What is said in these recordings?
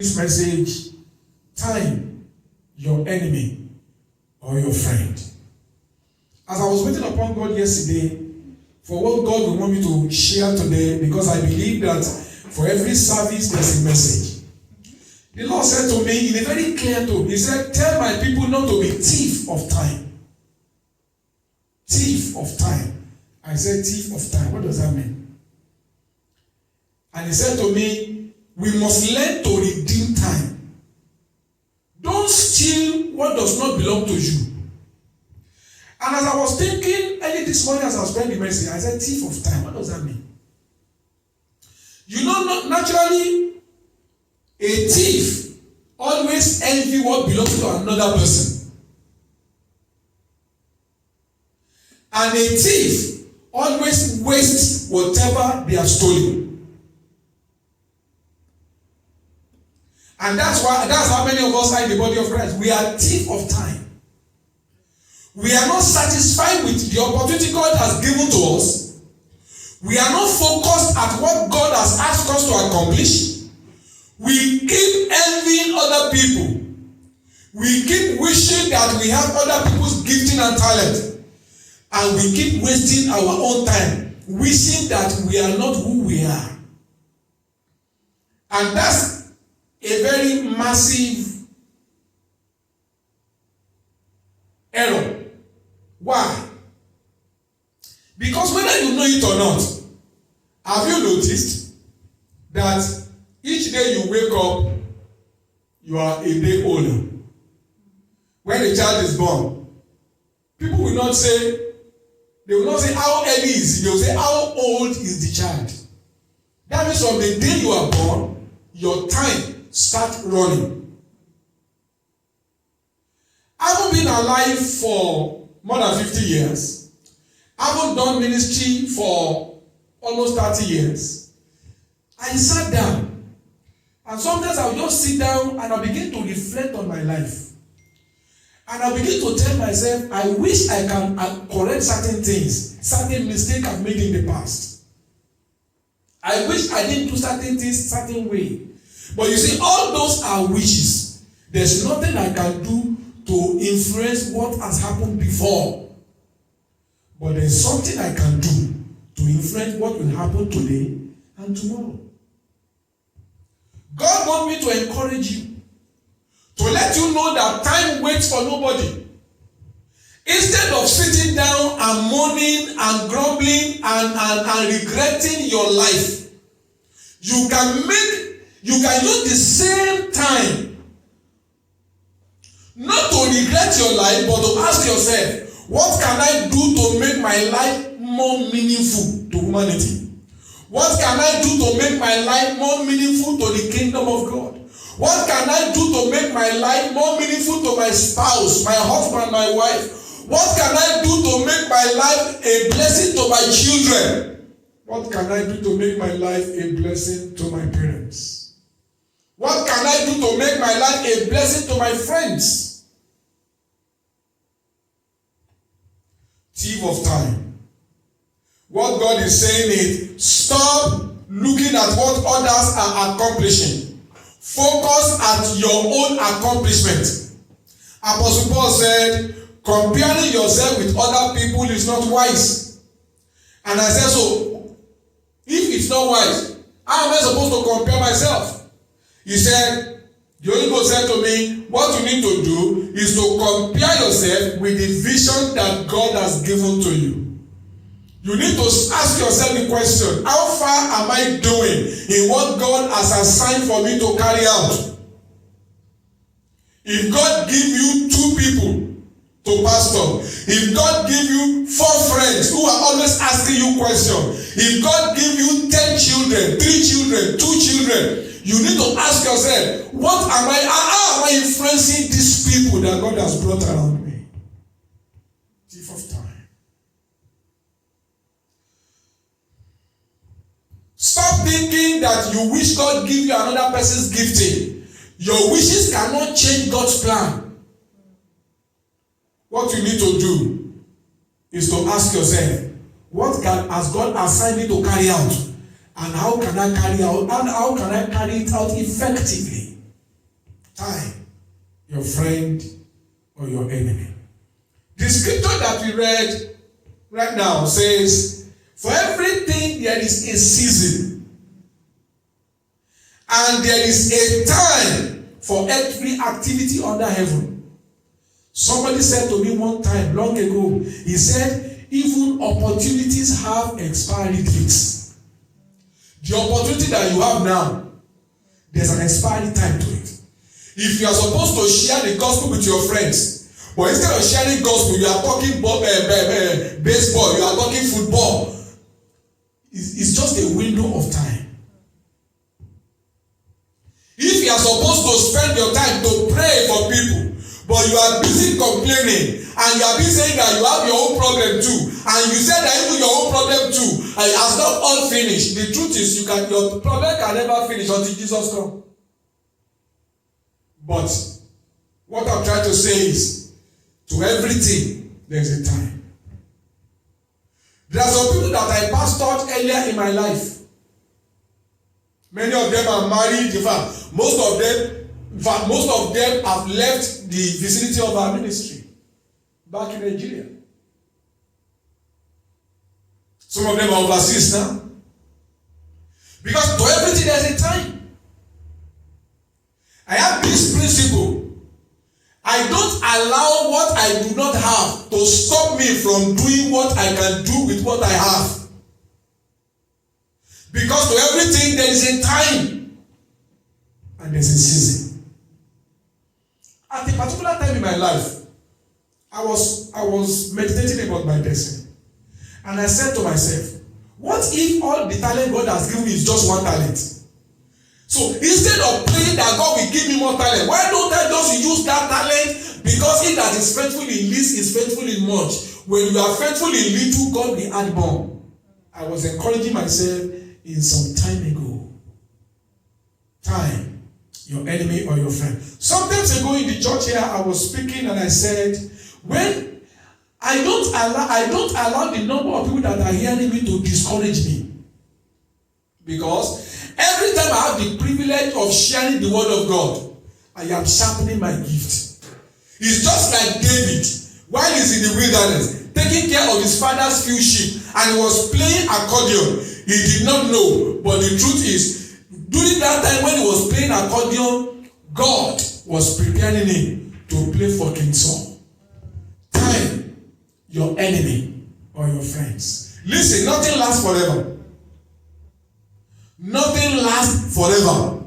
This message, time, your enemy or your friend. As I was waiting upon God yesterday for what God will want me to share today, because I believe that for every service there's a message. The Lord said to me in a very clear tone, He said, tell my people not to be thief of time. Thief of time. I said, thief of time. What does that mean? And He said to me, we must learn to redeem time. Don't steal what does not belong to you. And as I was thinking early this morning as I was praying the message, I said, thief of time. What does that mean? You know, naturally, a thief always envy what belongs to another person. And a thief always wastes whatever they have stolen. And that's how many of us are in the body of Christ. We are thief of time. We are not satisfied with the opportunity God has given to us. We are not focused at what God has asked us to accomplish. We keep envying other people. We keep wishing that we have other people's gifting and talent. And we keep wasting our own time, wishing that we are not who we are. And that's a very massive error. Why? Because whether you know it or not, have you noticed that each day you wake up, you are a day older? When a child is born, people will not say, they will not say how early is he, they will say how old is the child. That means from the day you are born, your time starts running. I haven't been alive for more than 50 years. I haven't done ministry for almost 30 years. I sat down, and sometimes I'll just sit down and I'll begin to reflect on my life. And I'll begin to tell myself, I wish I can correct certain things, certain mistakes I've made in the past. I wish I didn't do certain things certain way. But you see, all those are wishes. There's nothing I can do to influence what has happened before. But there's something I can do to influence what will happen today and tomorrow. God wants me to encourage you, to let you know that time waits for nobody. Instead of sitting down and moaning and grumbling and regretting your life, you can use the same time not to regret your life, but to ask yourself, what can I do to make my life more meaningful to humanity? What can I do to make my life more meaningful to the kingdom of God? What can I do to make my life more meaningful to my spouse, my husband, my wife? What can I do to make my life a blessing to my children? What can I do to make my life a blessing to my parents? What can I do to make my life a blessing to my friends? Thief of time. What God is saying is, stop looking at what others are accomplishing. Focus at your own accomplishment. Apostle Paul said, comparing yourself with other people is not wise. And I said, so, if it's not wise, how am I supposed to compare myself? He said, the Holy Ghost said to me, what you need to do is to compare yourself with the vision that God has given to you. You need to ask yourself the question, how far am I doing in what God has assigned for me to carry out? If God give you 2 people to pastor, if God give you 4 friends who are always asking you questions, if God give you 10 children, 3 children, 2 children, you need to ask yourself, how am I influencing these people that God has brought around me? Thief of time. Stop thinking that you wish God give you another person's gifting. Your wishes cannot change God's plan. What you need to do is to ask yourself, what has God assigned me to carry out? And how can I carry it out effectively? time, your friend or your enemy. The scripture that we read right now says, for everything there is a season, and there is a time for every activity under heaven. Somebody said to me one time, long ago, he said, even opportunities have expiry dates. The opportunity that you have now, there's an expiry time to it. If you are supposed to share the gospel with your friends, but instead of sharing gospel, you are talking baseball, you are talking football. It's just a window of time. If you are supposed to spend your time to pray for people, but you are busy complaining, and you are busy saying that you have your own problem too, and you said that even your own problem too, and it has not all finished. The truth is, your problem can never finish until Jesus comes. But what I'm trying to say is, to everything there is a time. There are some people that I pastored earlier in my life. Many of them are married. In fact, most of them have left the vicinity of our ministry back in Nigeria. Some of them are overseas now. Because to everything there's a time. I have this principle. I don't allow what I do not have to stop me from doing what I can do with what I have. Because to everything there is a time and there's a season. At a particular time in my life, I was meditating about my destiny. And I said to myself, what if all the talent God has given me is just one talent? So instead of praying that God will give me more talent, why don't I just use that talent? Because he that is faithful in least is faithful in much. When you are faithful in little, God will add more. I was encouraging myself in some time ago. Time, your enemy or your friend. Sometimes ago in the church here, I was speaking and I said, when I don't allow the number of people that are hearing me to discourage me. Because every time I have the privilege of sharing the word of God, I am sharpening my gift. It's just like David, while he's in the wilderness, taking care of his father's few sheep, and he was playing accordion. He did not know, but the truth is, during that time when he was playing accordion, God was preparing him to play for King Saul. Time, your enemy or your friends. Listen, nothing lasts forever. Nothing lasts forever.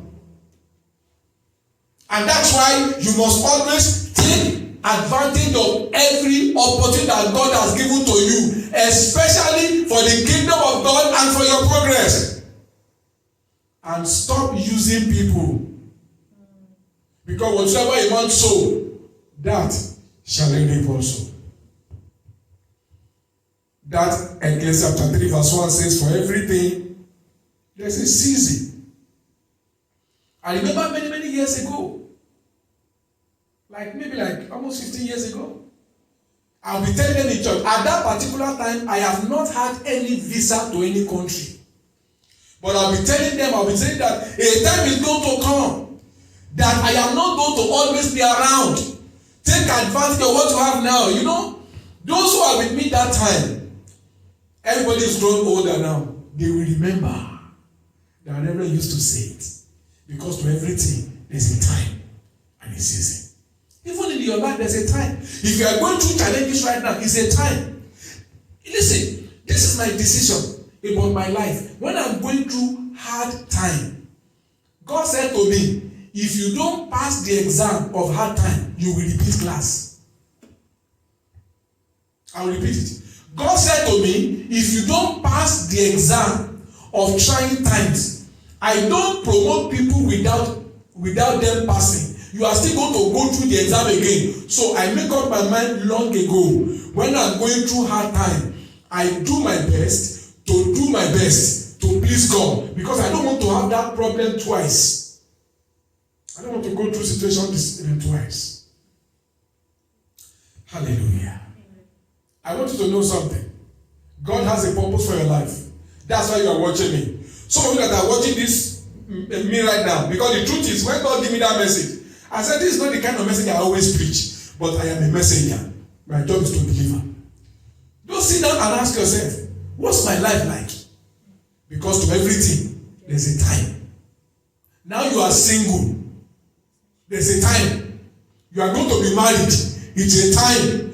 And that's why you must always take advantage of every opportunity that God has given to you, especially for the kingdom of God and for your progress. And stop using people. Because whatsoever a man sow, that shall he reap also. That Ecclesiastes chapter 3 verse 1 says, for everything there's a season. I remember many years ago, maybe almost 15 years ago, I'll be telling them in church, at that particular time, I have not had any visa to any country. But I'll be saying that a time is going to come that I am not going to always be around. Take advantage of what you have now. You know, those who are with me that time, everybody is grown older now. They will remember that I never used to say it. Because to everything, there's a time and a season. Even in your life, there's a time. If you are going through challenges right now, it's a time. Listen, this is my decision about my life. When I'm going through hard time, God said to me, if you don't pass the exam of hard time, you will repeat class. I will repeat it. God said to me, if you don't pass the exam of trying times, I don't promote people without them passing. You are still going to go through the exam again. So I make up my mind long ago. When I'm going through hard time, I do my best to please God. Because I don't want to have that problem twice. I don't want to go through situations twice. Hallelujah. I want you to know something. God has a purpose for your life. That's why you are watching me. Some of you that are watching this me right now, because the truth is, when God give me that message, I said, this is not the kind of message I always preach, but I am a messenger. My job is to deliver. Just sit down and ask yourself, what's my life like? Because to everything, there's a time. Now you are single. There's a time. You are going to be married. It's a time.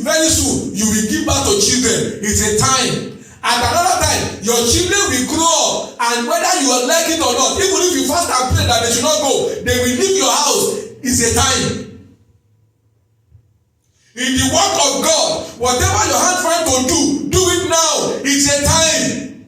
Very soon, you will give birth to children. It's a time. At another time, your children will grow up, and whether you like it or not, even if you fast and pray that they should not go, they will leave your house. It's a time. In the work of God, whatever your hand finds to do it now. It's a time.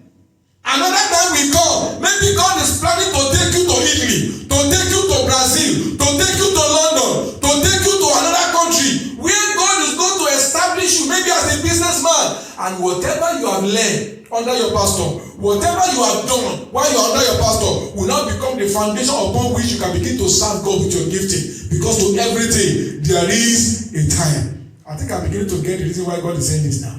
Another time will come. Maybe God is planning to take you to Italy, to take you to Brazil, to take you to London, to take you to another country where God is going to establish you, maybe as a businessman. And whatever you have learned under your pastor, whatever you have done while you are under your pastor, will now become the foundation upon which you can begin to serve God with your gifting. Because to everything, there is a time. I think I'm beginning to get the reason why God is saying this now.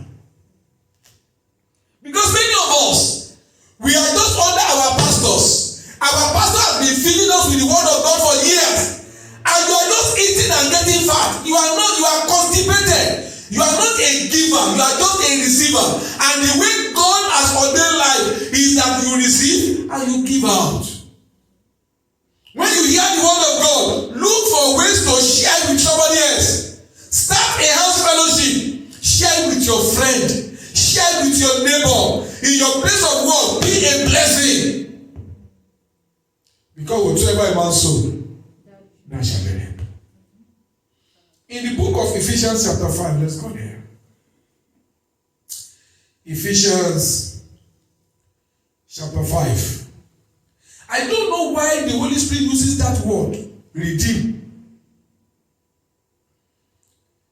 Because many of us, we are just under our pastors. Our pastor has been feeding us with the word of God for years. And you are just eating and getting fat. You are constipated. You are not a giver. You are just a receiver. And the way God has ordained life is that you receive and you give out. When you hear the word of God, look for ways to share with somebody else. Start a house fellowship. Share with your friend. Share with your neighbor. In your place of work, be a blessing. Because whatsoever a man sow, that shall be reap. In the book of Ephesians chapter 5, let's go there. Ephesians chapter 5. I don't know why the Holy Spirit uses that word, redeem.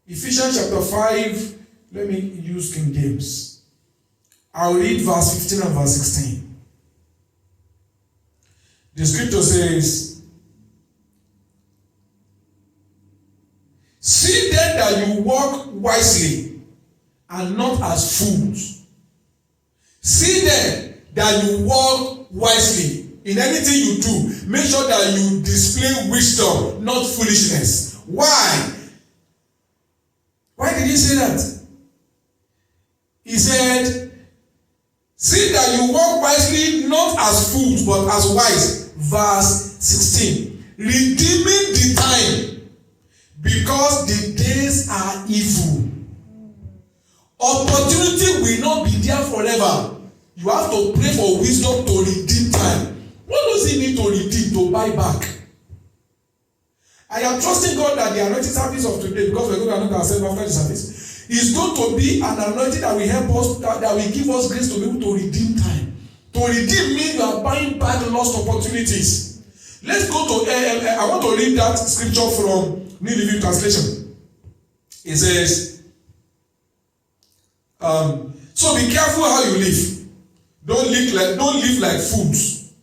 Ephesians chapter 5, let me use King James. I'll read verse 15 and verse 16. The scripture says, see then that you walk wisely and not as fools. See then that you walk wisely. In anything you do, make sure that you display wisdom, not foolishness. Why? Why did he say that? He said, see that you walk wisely, not as fools, but as wise. Verse 16. Redeeming the time, because the days are evil. Opportunity will not be there forever. You have to pray for wisdom to redeem time. What does it mean to redeem? To buy back. I am trusting God that the anointing service of today, because we're going to anoint ourselves after the service, is going to be an anointing that will help us, that will give us grace to be able to redeem time. To redeem means you are buying back lost opportunities. Let's go to, I want to read that scripture from New Living Translation. It says, so be careful how you live. Don't live like fools,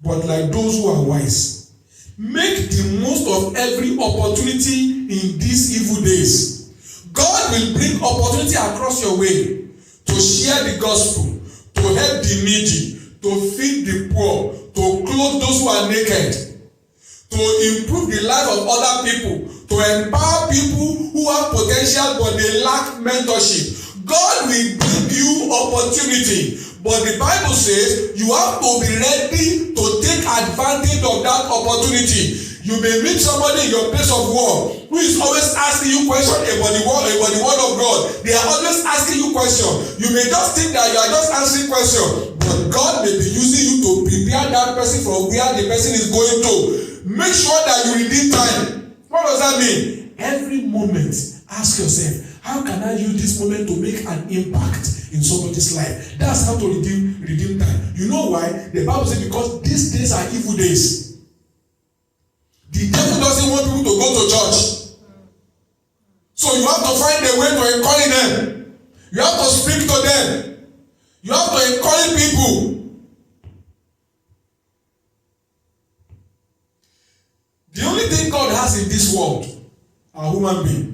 but like those who are wise. Make the most of every opportunity in these evil days. God will bring opportunity across your way to share the gospel, to help the needy, to feed the poor, to clothe those who are naked, to improve the life of other people, to empower people who have potential but they lack mentorship. God will bring you opportunity, but the Bible says you have to be ready to take advantage of that opportunity. You may meet somebody in your place of work who is always asking you questions about the word of God. They are always asking you questions. You may just think that you are just answering questions, but God may be using you to prepare that person for where the person is going to. Make sure that you redeem time. What does that mean? Every moment, ask yourself, how can I use this moment to make an impact in somebody's life? That's how to redeem time. You know why? The Bible says because these days are evil days. The devil doesn't want people to go to church. So you have to find a way to encourage them. You have to speak to them. You have to encourage people. The only thing God has in this world are human beings.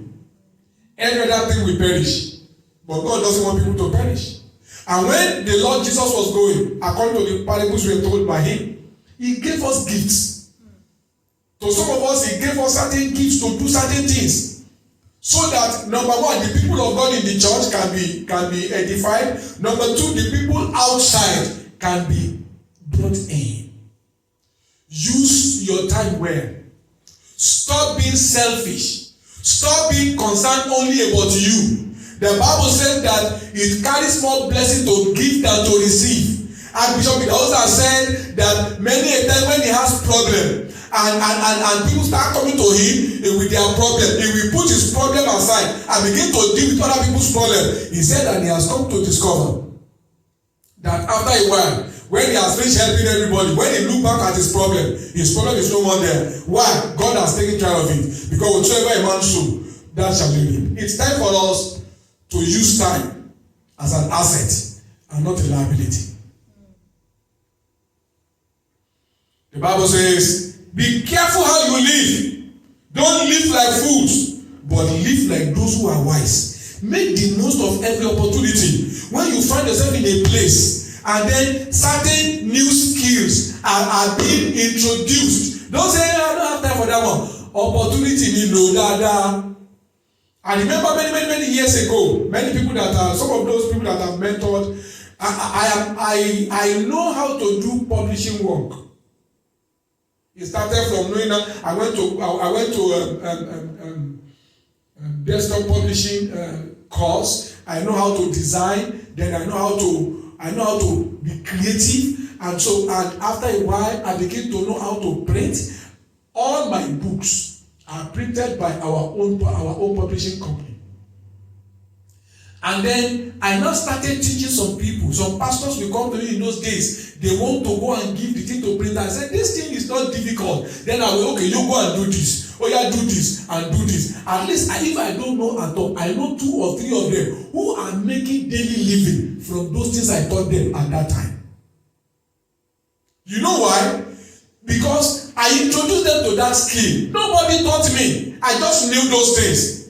Every other thing will perish. But God doesn't want people to perish. And when the Lord Jesus was going, according to the parables we were told by him, he gave us gifts. To some of us, he gave us certain gifts to do certain things. So that, number one, the people of God in the church can be edified. Number two, the people outside can be brought in. Use your time well. Stop being selfish. Stop being concerned only about you. The Bible said that it carries more blessing to give than to receive. And Bishop Idahosa said that many a time when he has problem and people start coming to him with their problem, he will put his problem aside and begin to deal with other people's problem. He said that he has come to discover that after a while, when he has finished helping everybody, when he look back at his problem is no more there. Why? God has taken care of it. Because whatsoever a man sow, that shall be reaped. It's time for us to use time as an asset and not a liability. The Bible says, be careful how you live. Don't live like fools, but live like those who are wise. Make the most of every opportunity. When you find yourself in a place and then certain new skills are being introduced, don't say, I don't have time for that one. Opportunity ni lo dada. I remember many years ago, some of those people that I've mentored, I know how to do publishing work. It started from knowing that I went to desktop publishing course. I know how to design. Then I know how to be creative. And after a while, I began to know how to print. All my books are printed by our own publishing company. And then I now started teaching some people. Some pastors will come to me in those days. They want to go and give the thing to print. I said, this thing is not difficult. Then I will, okay, you go and do this. Oh yeah, do this and do this. At least if I don't know at all, I know 2 or 3 of them who are making daily living from those things I taught them at that time. You know why? Because I introduced them to that skill. Nobody taught me. I just knew those things.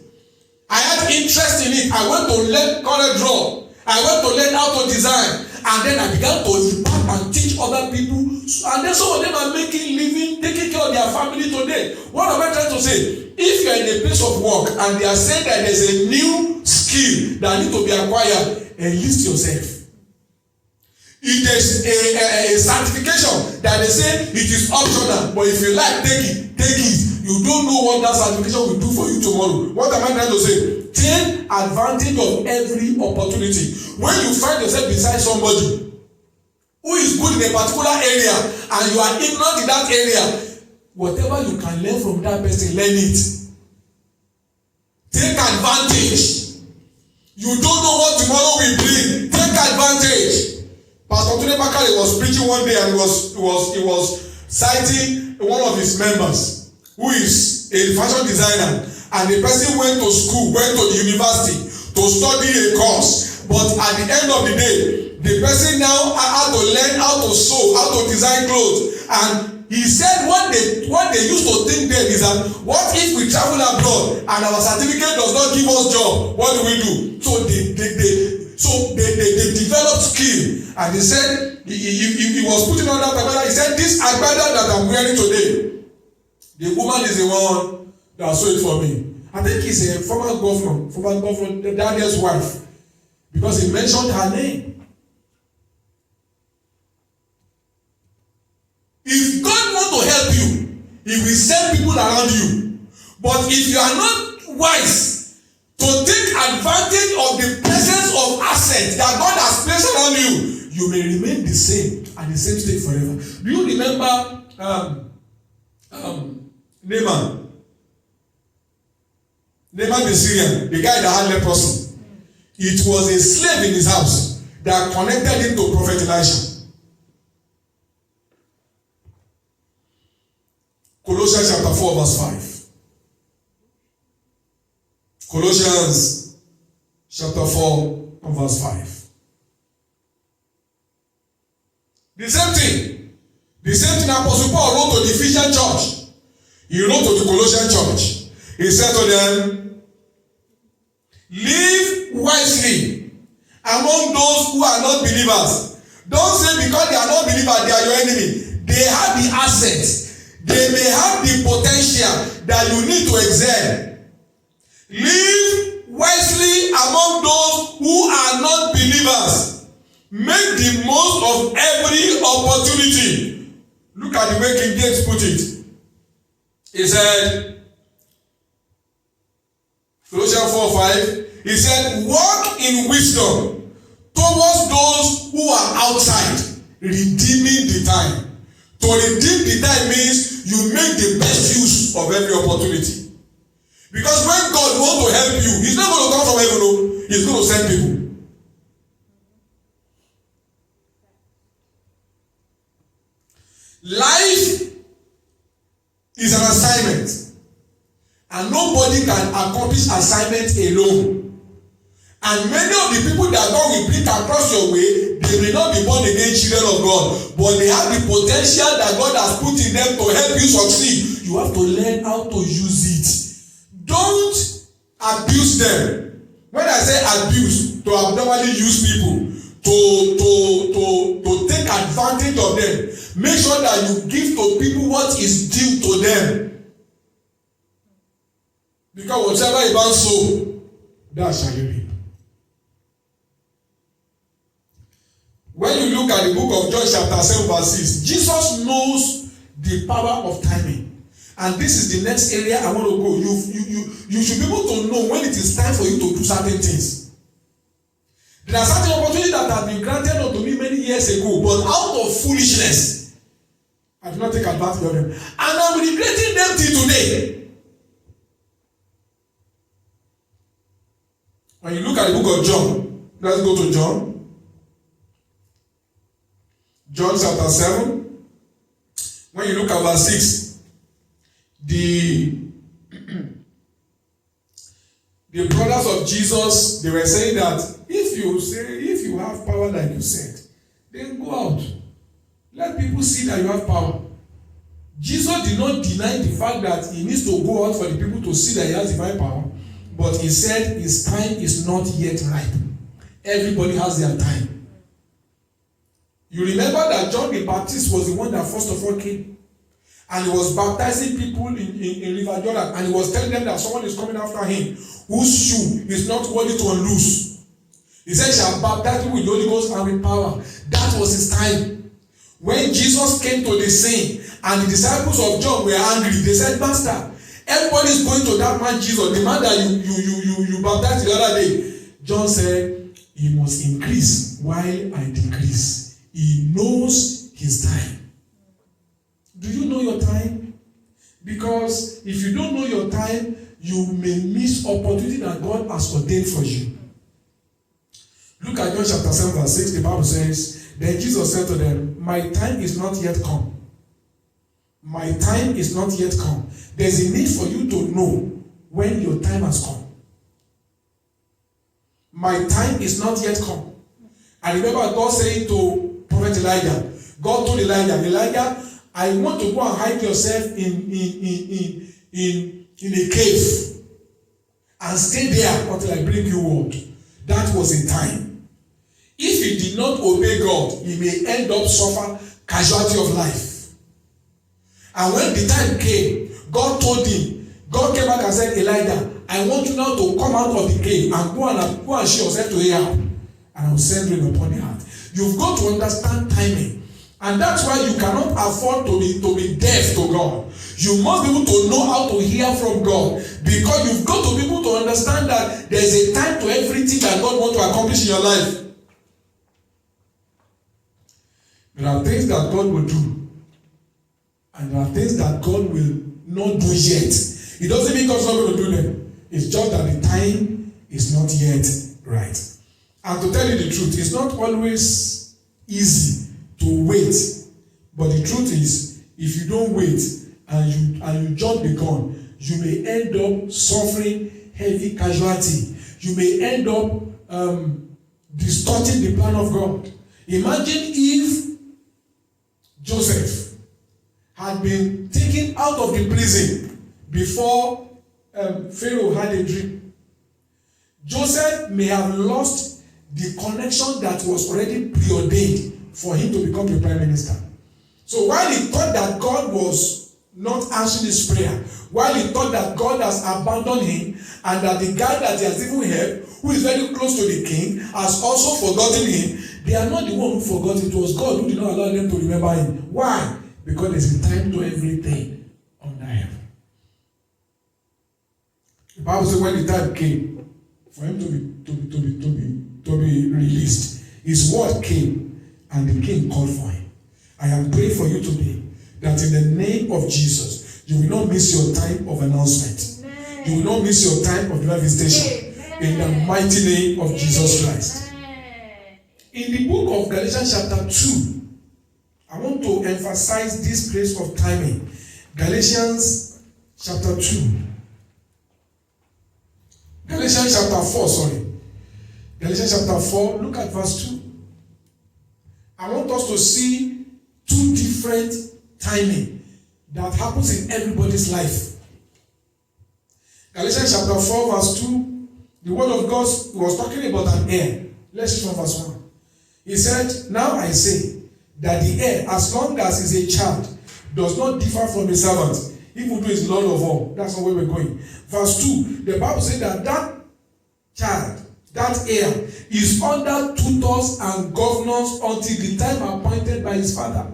I had interest in it. I went to learn color draw. I went to learn how to design. And then I began to impact and teach other people. And then some of them are making living, taking care of their family today. What am I trying to say? If you are in a place of work and they are saying that there's a new skill that needs to be acquired, enlist yourself. If there's a certification that they say it is optional, but if you like, take it. You don't know what that certification will do for you tomorrow. What am I trying to say? Take advantage of every opportunity. When you find yourself beside somebody who is good in a particular area and you are ignorant in that area, whatever you can learn from that person, learn it. Take advantage. You don't know what tomorrow will bring. Take advantage. Pastor Tunde Bakare was preaching one day and he was citing one of his members who is a fashion designer, and the person went to the university to study a course, but at the end of the day, the person now had to learn how to sew, how to design clothes. And he said what they used to think then is that, what if we travel abroad and our certificate does not give us job? What do we do? So they developed skill, and he said he was putting on that agbada. He said, this agbada that I'm wearing today, the woman is the one that sewed it for me. I think he's a former governor, Daniel's wife, because he mentioned her name. If God wants to help you, He will send people around you. But if you are not wise to take advantage of the presence of assets that God has placed around you, you may remain the same at the same state forever. Do you remember Naaman the Syrian, the guy that had leprosy? It was a slave in his house that connected him to Prophet Elisha. Colossians chapter 4 verse 5. Colossians chapter 4 verse 5. The same thing Apostle Paul wrote to the Ephesian church. He wrote to the Colossian church. He said to them, live wisely among those who are not believers. Don't say because they are not believers, they are your enemy. They have the assets. they may have the potential that you need to excel. Live wisely among those who are not believers. Make the most of every opportunity. Look at the way King James put it. He said, Colossians 4:5, he said, walk in wisdom towards those who are outside, redeeming the time. To redeem the time means you make the best use of every opportunity. Because when God wants to help you, he's not going to come from heaven, he's going to send people. Life is an assignment, and nobody can accomplish assignment alone. And many of the people that God will bring across your way, they may not be born again children of God, but they have the potential that God has put in them to help you succeed. You have to learn how to use it. Don't abuse them. When I say abuse, to abnormally use people, to take advantage of them, make sure that you give to people what is due to them. Because whatever you want sow, that shall you reap. When you look at the book of John chapter 7 verse 6, Jesus knows the power of timing. And this is the next area I want to go. You should be able to know when it is time for you to do certain things. There are certain opportunities that have been granted unto me many years ago, but out of foolishness, I do not take advantage of them. And I'm regretting them till today. When you look at the book of John, let's go to John. John chapter 7. When you look at verse 6, the brothers of Jesus, they were saying that if you have power like you said, then go out. Let people see that you have power. Jesus did not deny the fact that he needs to go out for the people to see that he has divine power, but he said his time is not yet ripe. Everybody has their time. You remember that John the Baptist was the one that first of all came, and he was baptizing people in River Jordan, and he was telling them that someone is coming after him whose shoe is not worthy to unloose. He said, shall baptize you with the Holy Ghost and with power. That was his time. When Jesus came to the scene and the disciples of John were angry, they said, Master, everybody is going to that man Jesus, the man that you baptized the other day. John said, he must increase while I decrease. He knows his time. Do you know your time? Because if you don't know your time, you may miss opportunity that God has ordained for you. Look at John chapter 7 verse 6. The Bible says, then Jesus said to them, my time is not yet come. My time is not yet come. There's a need for you to know when your time has come. My time is not yet come. I remember God saying to Prophet Elijah, God told Elijah, I want to go and hide yourself in a cave and stay there until I bring you word. That was a time. If he did not obey God, he may end up suffer casualty of life. And when the time came, God told him, God came back and said, Elijah, I want you now to come out of the cave and go and show yourself to Ahab, and I will send rain upon the earth. You've got to understand timing. And that's why you cannot afford to be deaf to God. You must be able to know how to hear from God. Because you've got to be able to understand that there's a time to everything that God wants to accomplish in your life. There are things that God will do. And there are things that God will not do yet. It doesn't mean God's not going to do them. It's just that the time is not yet right. And to tell you the truth, it's not always easy to wait. But the truth is, if you don't wait and you jump the gun, you may end up suffering heavy casualty. You may end up distorting the plan of God. Imagine if Joseph had been taken out of the prison before Pharaoh had a dream. Joseph may have lost the connection that was already preordained for him to become the prime minister. So while he thought that God was not answering his prayer, while he thought that God has abandoned him, and that the guy that he has even helped, who is very close to the king, has also forgotten him. They are not the one who forgot. It was God who did not allow them to remember him. Why? Because there's a time to everything under heaven. The Bible says when the time came for him to be released, his word came and the king called for him. I am praying for you today that in the name of Jesus, you will not miss your time of announcement. Amen. You will not miss your time of visitation. Amen. In the mighty name of Jesus Christ. Amen. In the book of Galatians chapter 2, I want to emphasize this place of timing. Galatians chapter 2. Galatians chapter 4, sorry. Galatians chapter 4, look at verse 2. I want us to see two different timing that happens in everybody's life. Galatians chapter 4, verse 2, the word of God was talking about an heir. Let's read from verse 1. He said, now I say that the heir, as long as he is a child, does not differ from a servant, even though he is Lord of all. That's not where we're going. Verse 2, the Bible says that child, that heir, is under tutors and governors until the time appointed by his father.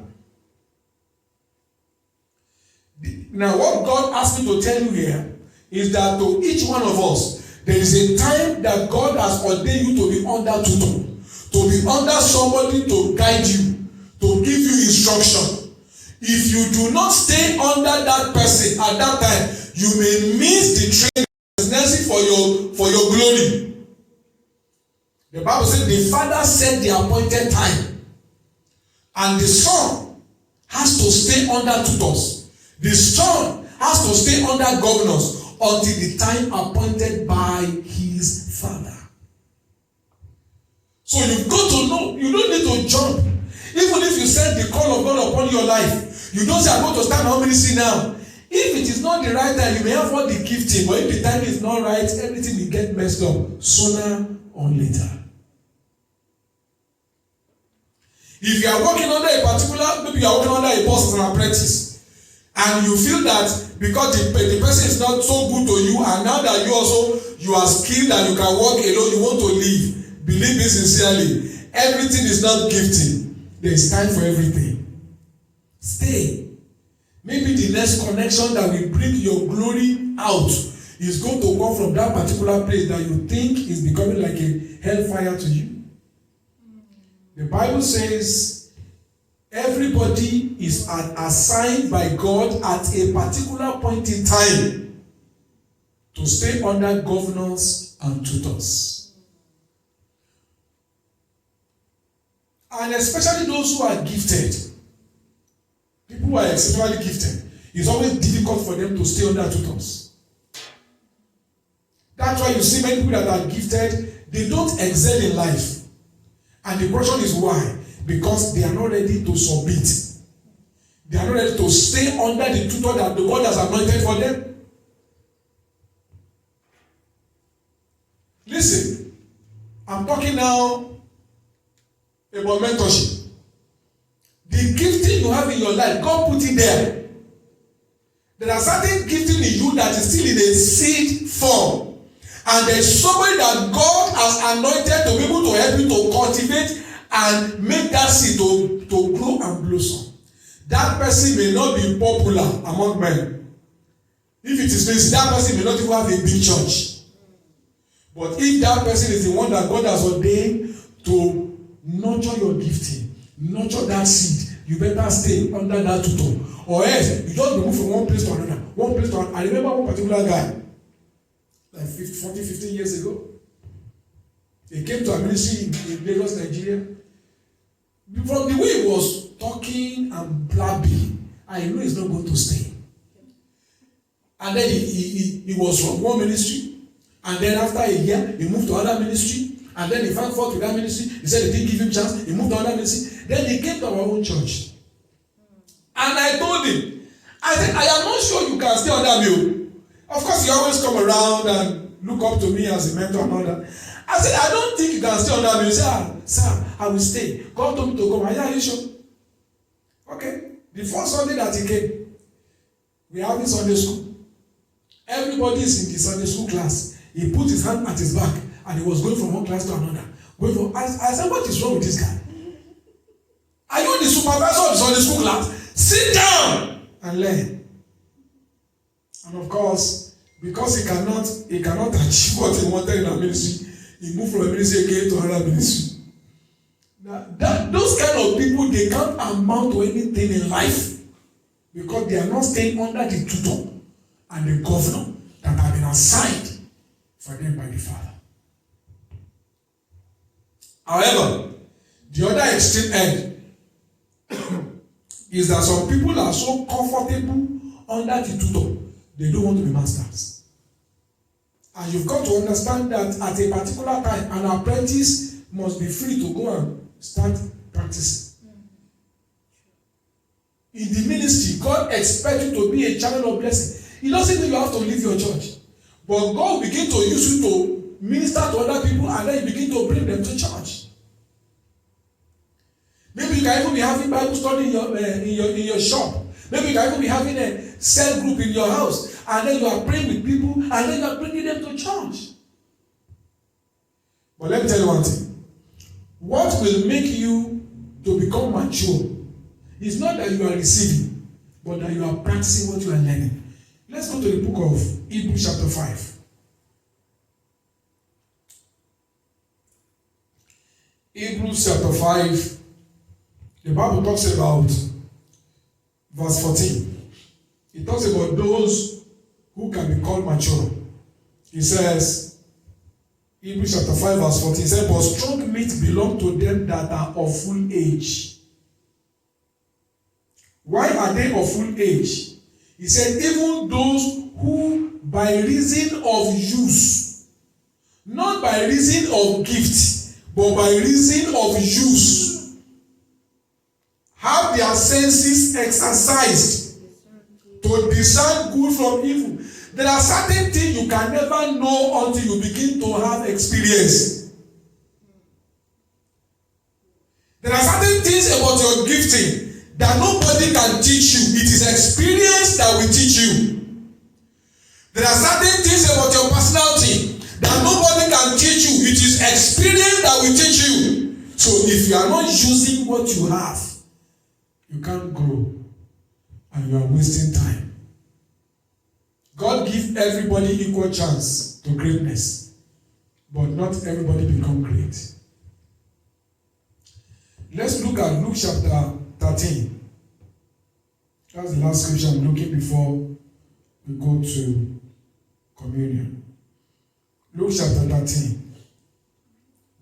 Now, what God asked me to tell you here is that to each one of us, there is a time that God has ordained you to be under tutor, to be under somebody to guide you, to give you instruction. If you do not stay under that person at that time, you may miss the training necessary for your glory. The Bible says the father set the appointed time, and the son has to stay under tutors. The son has to stay under governors until the time appointed by his father. So you've got to know, you don't need to jump. Even if you set the call of God upon your life, you don't say, I'm going to start my ministry now. If it is not the right time, you may have all the gifting, but if the time is not right, everything will get messed up sooner or later. If you are working under a particular, maybe you are working under a boss as an apprentice, and you feel that because the person is not so good to you, and now that you are skilled and you can work alone, you want to leave. Believe me sincerely, everything is not gifting. There is time for everything. Stay. Maybe the next connection that will bring your glory out is going to come from that particular place that you think is becoming like a hellfire to you. The Bible says everybody is assigned by God at a particular point in time to stay under governors and tutors. And especially those who are gifted, people who are exceptionally gifted, it's always difficult for them to stay under tutors. That's why you see many people that are gifted, they don't excel in life. And the question is why? Because they are not ready to submit. They are not ready to stay under the tutor that God has anointed for them. Listen, I'm talking now about mentorship. The gifting you have in your life, God put it there. There are certain gifting in you that is still in a seed form. And there is somebody that God has anointed to be able to help you to cultivate and make that seed to grow and blossom. That person may not be popular among men. If it is busy, that person may not even have a big church. But if that person is the one that God has ordained to nurture your gifting, nurture that seed, you better stay under that tutor. Or else, you just move from one place to another. One place to another. I remember one particular guy, like 40, 15 years ago. He came to a ministry in Lagos, Nigeria. From the way he was talking and blabbing, I know he's not going to stay. And then he was from one ministry. And then after a year, he moved to another ministry. And then he found fault with that ministry. He said they didn't give him chance. He moved to another ministry. Then he came to our own church. And I told him, I said, I am not sure you can stay under me. Of course, you always come around and look up to me as a mentor and all that. I said, I don't think you can stay under me. He said, sir, I will stay. God told me to come. Are you sure? Okay. The first Sunday that he came, We are having Sunday school. Everybody is in the Sunday school class. He put his hand at his back and he was going from one class to another. I said, what is wrong with this guy? Are you the supervisor of the Sunday school class? Sit down and learn. And of course, because he cannot achieve what he wanted in our ministry, he moved from a ministry again to another ministry. Those kind of people, they can't amount to anything in life because they are not staying under the tutor and the governor that have been assigned for them by the Father. However, the other extreme end is that some people are so comfortable under the tutor, they don't want to be masters. And you've got to understand that at a particular time, an apprentice must be free to go and start practicing. In the ministry, God expects you to be a channel of blessing. It doesn't mean you have to leave your church. But God will begin to use you to minister to other people and then you begin to bring them to church. Maybe you can even be having Bible study in your shop. Maybe you can even be having a cell group in your house. And then you are praying with people and then you are bringing them to church. But let me tell you one thing. What will make you to become mature is not that you are receiving, but that you are practicing what you are learning. Let's go to the book of Hebrews chapter 5. Hebrews chapter 5. The Bible talks about verse 14. It talks about those who can be called mature. It says, Hebrews chapter 5 verse 14, it says, but strong meat belong to them that are of full age. Why are they of full age? He said, even those who by reason of use, not by reason of gift, but by reason of use, have their senses exercised to discern good from evil. There are certain things you can never know until you begin to have experience. There are certain things about your gifting that nobody can teach you. It is experience that will teach you. There are certain things about your personality that nobody can teach you. It is experience that will teach you. So if you are not using what you have, you can't grow and you are wasting time. God gives everybody equal chance to greatness, but not everybody become great. Let's look at Luke chapter 13. That's the last scripture I'm looking before we go to communion. Luke chapter 13.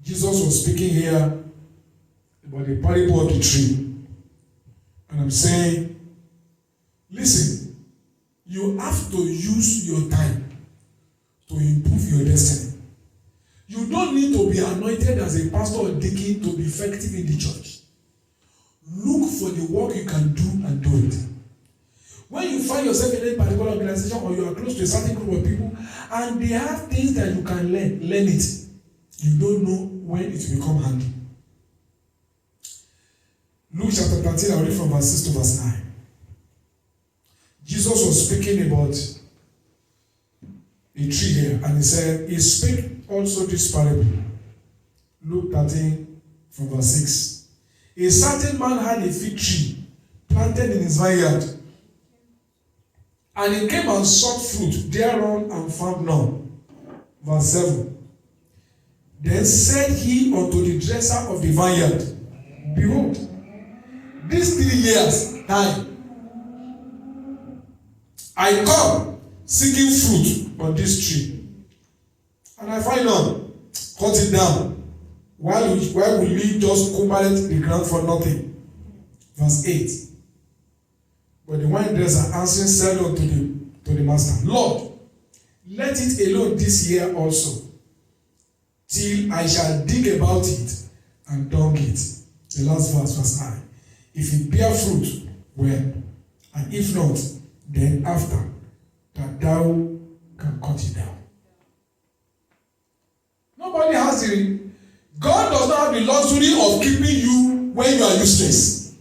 Jesus was speaking here about the parable of the tree. And I'm saying, listen, you have to use your time to improve your destiny. You don't need to be anointed as a pastor or deacon to be effective in the church. Look for the work you can do and do it. When you find yourself in a particular organization or you are close to a certain group of people and they have things that you can learn it. You don't know when it will become handy. Luke chapter 13, I'll read from verse 6 to verse 9. Jesus was speaking about a tree here, and he said, he spake also this parable. Luke 13, from verse 6. A certain man had a fig tree planted in his vineyard, and he came and sought fruit thereon and found none. Verse 7. Then said he unto the dresser of the vineyard, behold, these 3 years time I come seeking fruit on this tree, and I find none. Cut it down. Why will we just cultivate the ground for nothing? Verse 8. But the wine dresser answering said unto the master, Lord, let it alone this year also, till I shall dig about it and dung it. The last verse 9. If it bear fruit, well, and if not, then after that thou can cut it down. Nobody has God does not have the luxury of keeping you when you are useless.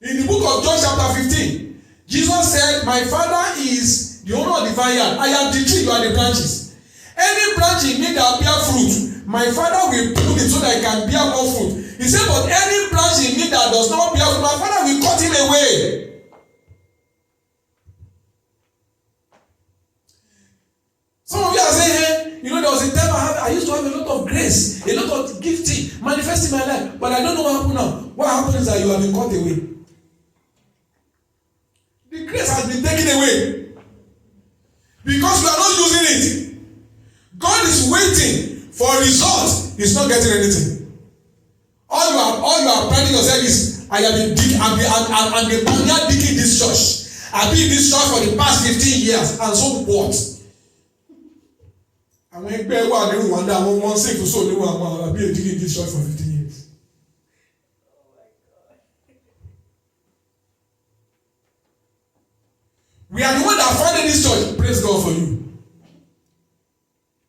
In the book of chapter 15, Jesus said, my Father is the owner of the vineyard. I am the tree, you are the branches. Any branch in me that bear fruit, my Father will prune it so that it can bear more fruit. He said, but any branch in me that does not bear fruit, my Father will cut him away. Some of you are saying, hey, you know, there was a time I used to have a lot of grace, a lot of gifting manifesting in my life, but I don't know what happened now. What happened is that you have been cut away. The grace has been taken away because you are not using it. God is waiting for a result. He's not getting anything. All you are planning yourself is, I'm the pioneer digging this church. I've been in this church for the past 15 years, and so what? Àwọn ẹgbẹ́ wà nínú Rwanda, àwọn wọn sì fún sóò nínú àwọn àbí èdè in this church for 15 years. We are the one that founded this church. Praise God for you.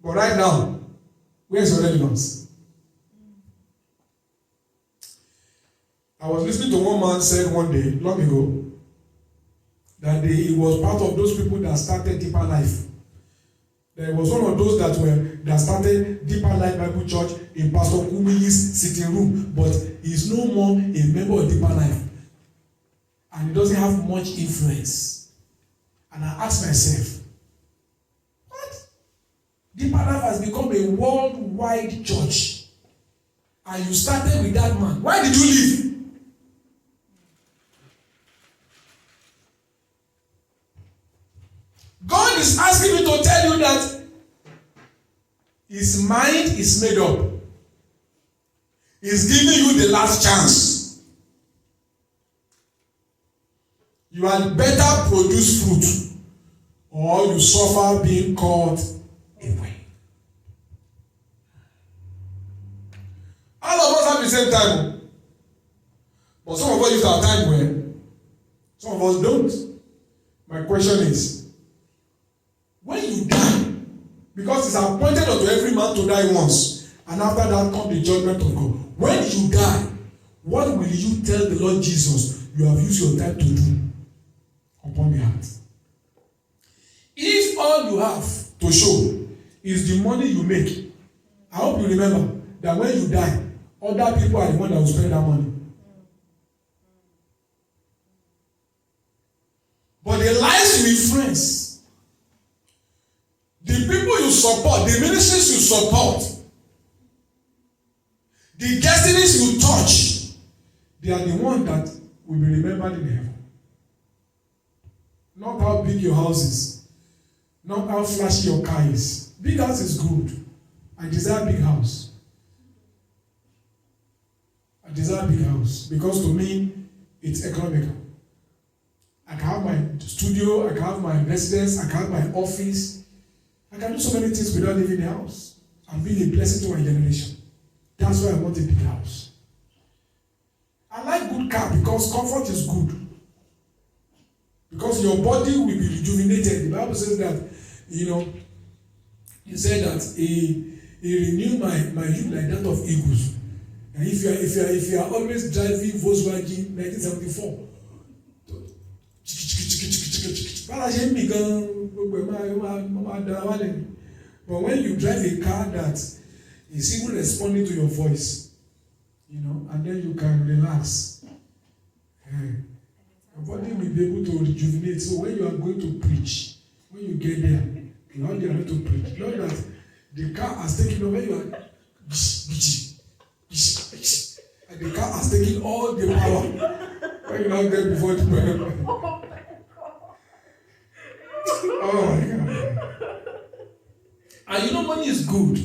But right now, where's your relevance? I was listening to one man said one day, long ago, that he was part of those people that started Deeper Life. There was one of those that started Deeper Life Bible Church in Pastor Kumi's sitting room, but he's no more a member of Deeper Life, and he doesn't have much influence. And I asked myself, what? Deeper Life has become a worldwide church, and you started with that man. Why did you leave? God is asking me to tell you that his mind is made up. He's giving you the last chance. You had better produce fruit, or you suffer being called away. All of us have the same time, but some of us use our time well. Some of us don't. My question is, when you die, because it's appointed unto every man to die once, and after that comes the judgment of God. When you die, what will you tell the Lord Jesus you have used your time to do upon the earth? If all you have to show is the money you make, I hope you remember that when you die, other people are the ones that will spend that money. But the lives you influence, the people you support, the ministries you support, the destinies you touch, they are the ones that will be remembered in heaven. Not how big your house is, not how flashy your car is. Big house is good. I desire big house. I desire big house because to me, it's economical. I can have my studio, I can have my residence, I can have my office. I can do so many things without leaving the house and being a blessing to my generation. That's why I want a big house. I like good car because comfort is good. Because your body will be rejuvenated. The Bible says that, he said that he renewed my youth like that of eagles. And if you are always driving Volkswagen 1974, but when you drive a car that is even responding to your voice, and then you can relax, your body will be able to rejuvenate. So when you are going to preach, when you get there, you are going to preach. Not that the car has taken over, you are and the car has taken all the power when you now get before the prayer. Oh my God. And money is good.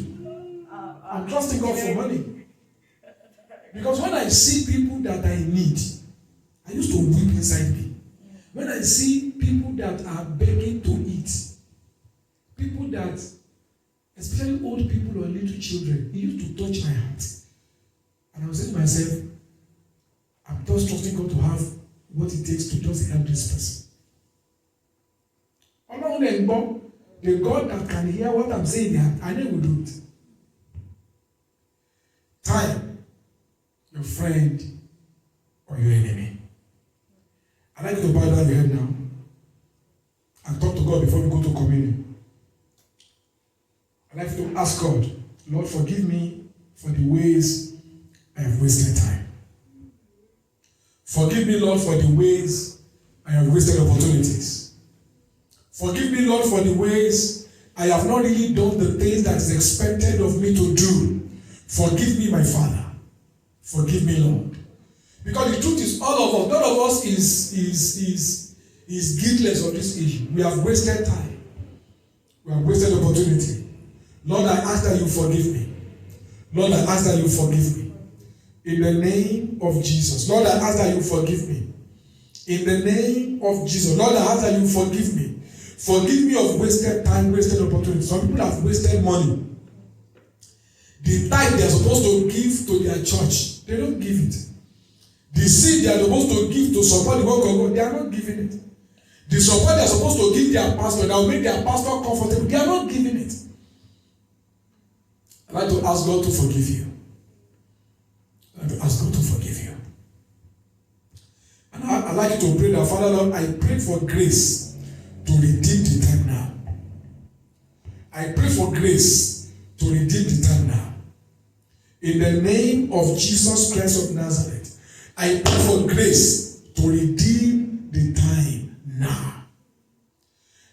I'm trusting God for money. Because when I see people that I need, I used to weep inside me. When I see people that are begging to eat, people that, especially old people or little children, it used to touch my heart. And I was saying to myself, I'm just trusting God to have what it takes to just help this person. The God that can hear what I'm saying, I know will do it. Time, your friend or your enemy. I'd like you to bow down your head now and talk to God before we go to communion. I'd like you to ask God, Lord, forgive me for the ways I have wasted time. Forgive me, Lord, for the ways I have wasted opportunities. Forgive me, Lord, for the ways I have not really done the things that is expected of me to do. Forgive me, my Father. Forgive me, Lord. Because the truth is, all of us, none of us is guiltless of this issue. We have wasted time. We have wasted opportunity. Lord, I ask that you forgive me. Lord, I ask that you forgive me. In the name of Jesus. Lord, I ask that you forgive me. In the name of Jesus. Lord, I ask that you forgive me. Forgive me of wasted time, wasted opportunity. Some people have wasted money. The tithe they are supposed to give to their church, they don't give it. The seed they are supposed to give to support the work of God, they are not giving it. The support they are supposed to give their pastor, that will make their pastor comfortable, they are not giving it. I'd like to ask God to forgive you. I'd like to ask God to forgive you. And I'd like you to pray that, Father Lord, I pray for grace to redeem the time now. I pray for grace to redeem the time now. In the name of Jesus Christ of Nazareth, I pray for grace to redeem the time now.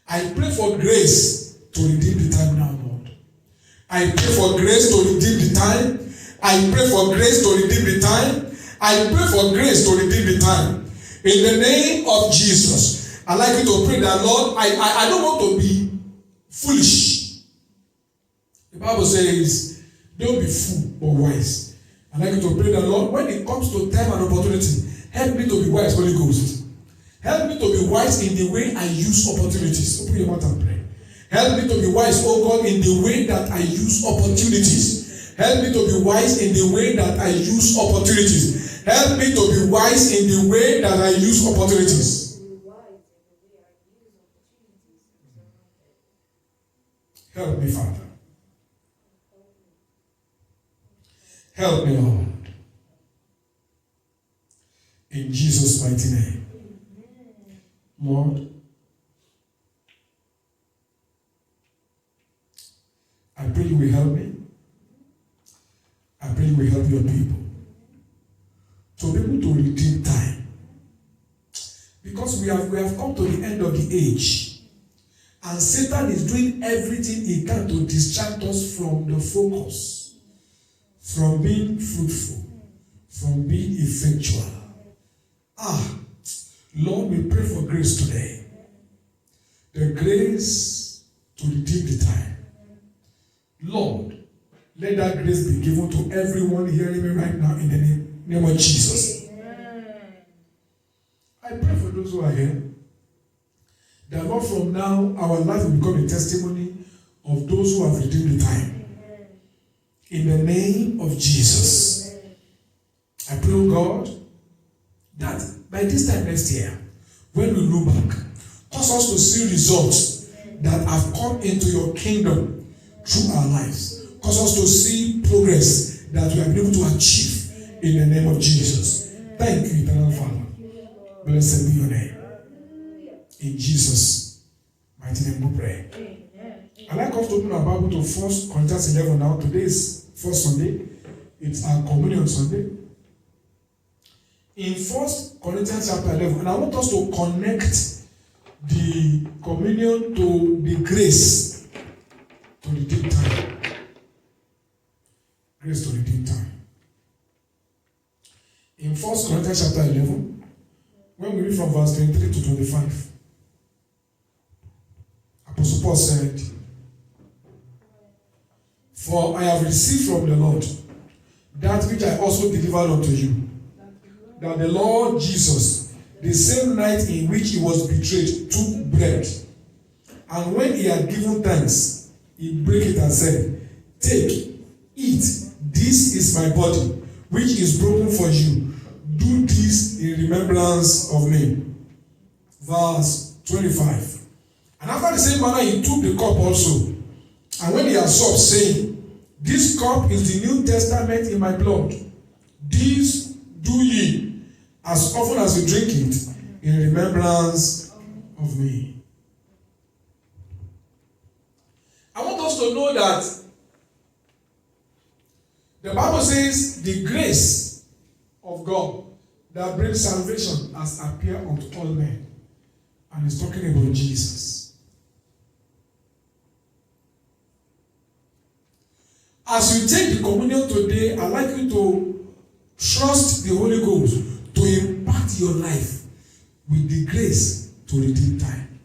I pray for grace to redeem the time now, Lord. I pray for grace to redeem the time. I pray for grace to redeem the time. I pray for grace to redeem the time. In the name of Jesus, I'd like you to pray that, Lord, I don't want to be foolish. The Bible says, don't be fool but wise. I'd like you to pray that, Lord, when it comes to time and opportunity, help me to be wise, Holy Ghost. Help me to be wise in the way I use opportunities. Open your mouth and pray. Help me to be wise, oh God, in the way that I use opportunities. Help me to be wise in the way that I use opportunities. Help me to be wise in the way that I use opportunities. Help me, Father. Help me, Lord. In Jesus' mighty name. Lord, I pray you will help me. I pray you will help your people to be able to redeem time. Because we have come to the end of the age. And Satan is doing everything he can to distract us from the focus, from being fruitful, from being effectual. Lord, we pray for grace today. The grace to redeem the time. Lord, let that grace be given to everyone hearing me right now in the name of Jesus. I pray for those who are here, that Lord, from now, our life will become a testimony of those who have redeemed the time. In the name of Jesus. I pray, oh God, that by this time next year, when we look back, cause us to see results that have come into your kingdom through our lives. Cause us to see progress that we have been able to achieve in the name of Jesus. Thank you, eternal Father. Blessed be your name. In Jesus' mighty name we pray. I'd like us to open our Bible to 1 Corinthians 11 now. Today is first Sunday. It's our communion Sunday. In 1 Corinthians chapter 11, and I want us to connect the communion to the grace to redeem time. Grace to redeem time. In 1 Corinthians chapter 11, when we read from verse 23 to 25, Apostle Paul said, "For I have received from the Lord that which I also delivered unto you, that the Lord Jesus, the same night in which he was betrayed, took bread. And when he had given thanks, he brake it and said, Take, eat, this is my body, which is broken for you. Do this in remembrance of me." Verse 25. And after the same manner, he took the cup also. And when he had supped, saying, "This cup is the New Testament in my blood. This do ye, as often as you drink it, in remembrance of me. I want us to know that the Bible says the grace of God that brings salvation has appeared unto all men. And it's talking about Jesus. As you take the communion today, I'd like you to trust the Holy Ghost to impact your life with the grace to redeem time.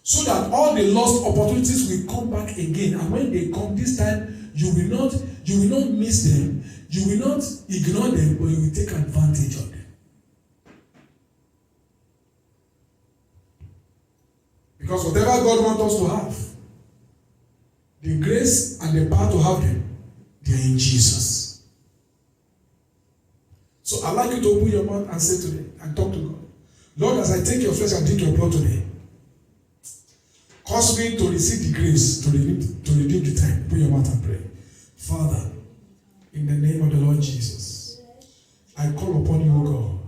So that all the lost opportunities will come back again. And when they come this time, you will not miss them, you will not ignore them, but you will take advantage of them. Because whatever God wants us to have, the grace and the power to have them, they are in Jesus. So I'd like you to open your mouth and say today, and talk to God. Lord, as I take your flesh and drink your blood today, cause me to receive the grace to redeem the time. Open your mouth and pray. Father, in the name of the Lord Jesus, I call upon you, O God,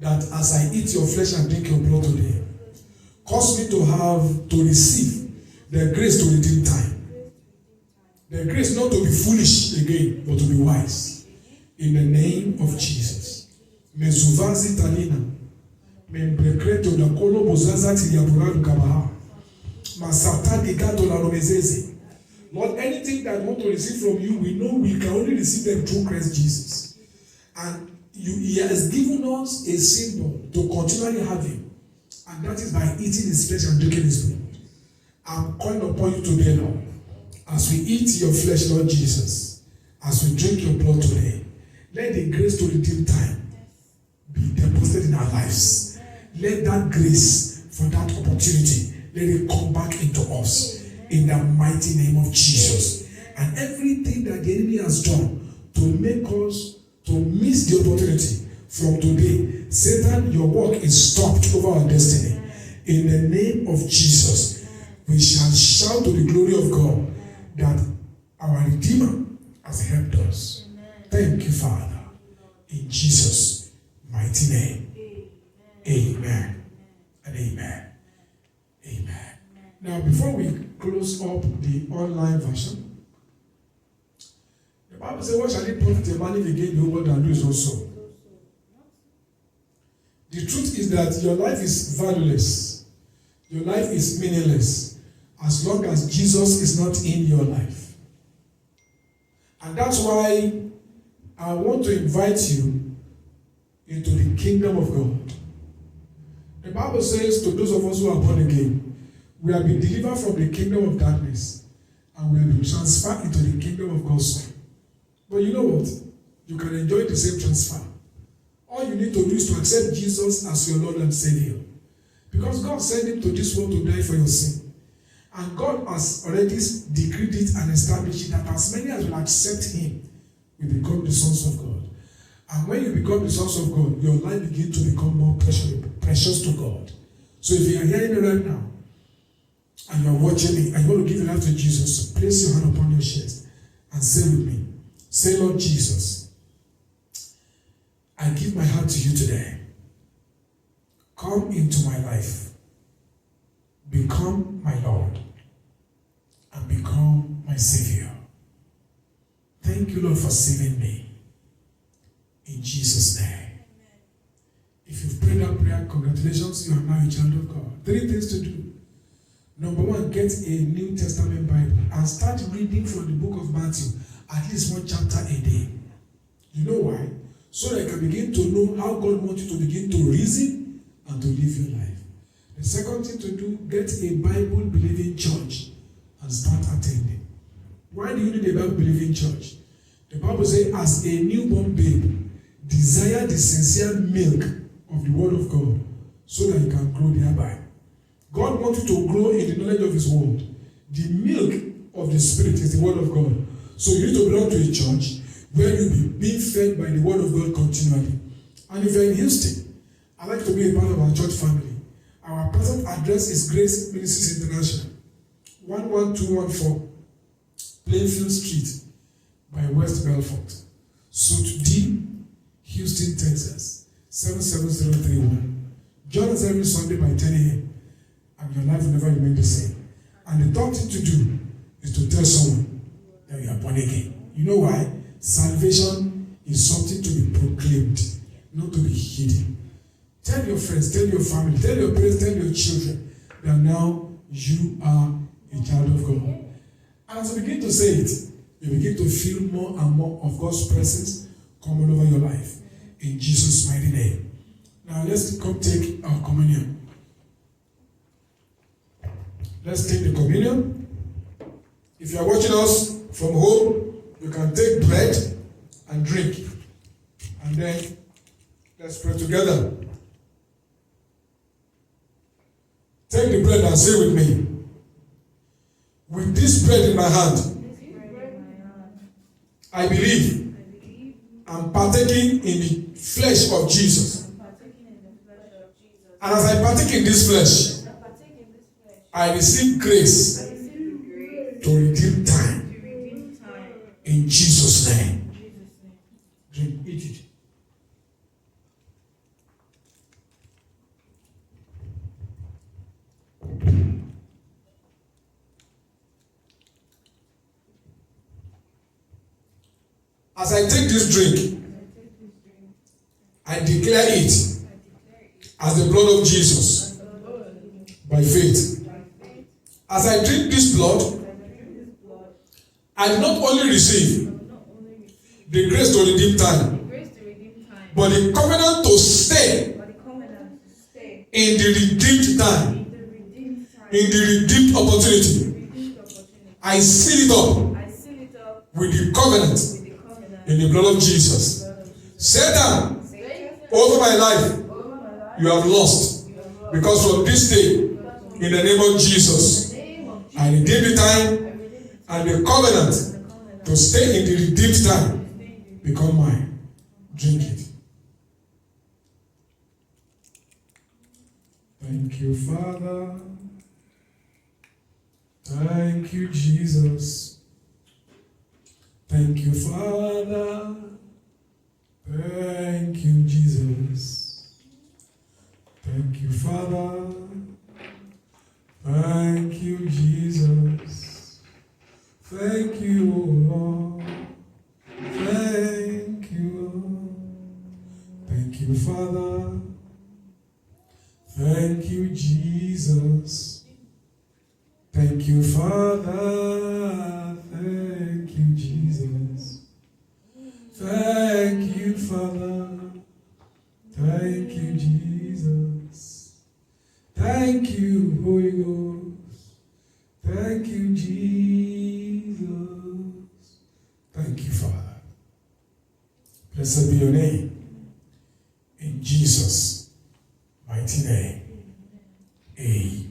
that as I eat your flesh and drink your blood today, cause me to receive the grace to redeem time. The grace not to be foolish again, but to be wise. In the name of Jesus. Mezuvazi talina. Membrekreto da kolo bozaza tiliaburaru kabaha. Masata digato la romezeze. Lord, anything that we want to receive from you, we know we can only receive them through Christ Jesus. And he has given us a symbol to continually have him. And that is by eating his flesh and drinking his blood. I'm calling upon you today, Lord. As we eat your flesh, Lord Jesus, as we drink your blood today, let the grace to redeem time be deposited in our lives. Let that grace for that opportunity, let it come back into us in the mighty name of Jesus. And everything that the enemy has done to make us to miss the opportunity from today, Satan, your work is stopped over our destiny. In the name of Jesus, we shall shout to the glory of God that our Redeemer has helped us. Amen. Thank you, Father. In Jesus' mighty name. Amen. Amen. And amen. Amen. Now, before we close up the online version, the Bible says, what shall it profit a man if he gain the whole world and lose also? The truth is that your life is valueless. Your life is meaningless as long as Jesus is not in your life. And that's why I want to invite you into the kingdom of God. The Bible says to those of us who are born again, we have been delivered from the kingdom of darkness and we have been transferred into the kingdom of God's Son. But you know what? You can enjoy the same transfer. All you need to do is to accept Jesus as your Lord and Savior. Because God sent him to this world to die for your sin. And God has already decreed it and established it that as many as will accept him will become the sons of God. And when you become the sons of God, your life begins to become more precious to God. So if you are hearing me right now, and you are watching me, and you want to give your life to Jesus, place your hand upon your chest and say with me, say, Lord Jesus, I give my heart to you today. Come into my life. Become my Lord. And become my Savior. Thank you, Lord, for saving me. In Jesus' name. Amen. If you've prayed that prayer, congratulations, you are now a child of God. 3 things to do. Number 1, get a New Testament Bible and start reading from the book of Matthew, at least 1 chapter a day. You know why? So that you can begin to know how God wants you to begin to reason and to live your life. The second thing to do, get a Bible-believing church and start attending. Why do you need a Bible-believing church? The Bible says, as a newborn babe, desire the sincere milk of the Word of God so that you can grow thereby. God wants you to grow in the knowledge of His Word. The milk of the Spirit is the Word of God. So you need to belong to a church where you'll be being fed by the Word of God continually. And if you're in Houston, I'd like to be a part of our church family. Our present address is Grace Ministries International, 11214 Plainfield Street by West Belfort, Suite D, Houston, Texas, 77031. Join us every Sunday by 10 a.m. and your life will never remain the same. And the third thing to do is to tell someone that you are born again. You know why? Salvation is something to be proclaimed, not to be hidden. Tell your friends, tell your family, tell your parents, tell your children that now you are a child of God. And as you begin to say it, you begin to feel more and more of God's presence coming over your life. In Jesus' mighty name. Now let's come take our communion. Let's take the communion. If you are watching us from home, you can take bread and drink. And then let's pray together. Take the bread and say with me. With this bread in my hand, I believe I'm partaking in the flesh of Jesus. And as I partake in this flesh, I receive grace to redeem time. In Jesus' name. Drink, eat it. As I take this drink, I declare it as the blood of Jesus by faith. As I drink this blood, I not only receive the grace to redeem time, but the covenant to stay in the redeemed time, in the redeemed opportunity. I seal it up with the covenant in the blood of Jesus. Satan, over my life, you have lost. Because from this day, in the name of Jesus, I redeem the time and the covenant to stay in the redeemed time become mine. Drink it. Thank you, Father. Thank you, Jesus. Thank you, Father. Thank you, Jesus. Thank you, Father. Thank you, Jesus. Thank you, Lord. Thank you, Lord. Thank you, Father. Thank you, Jesus. Thank you, Father. Thank you, Jesus. Thank you, Father. Thank you, Jesus. Thank you, Holy Ghost. Thank you, Jesus. Thank you, Father. Blessed be your name. In Jesus' mighty name. Amen.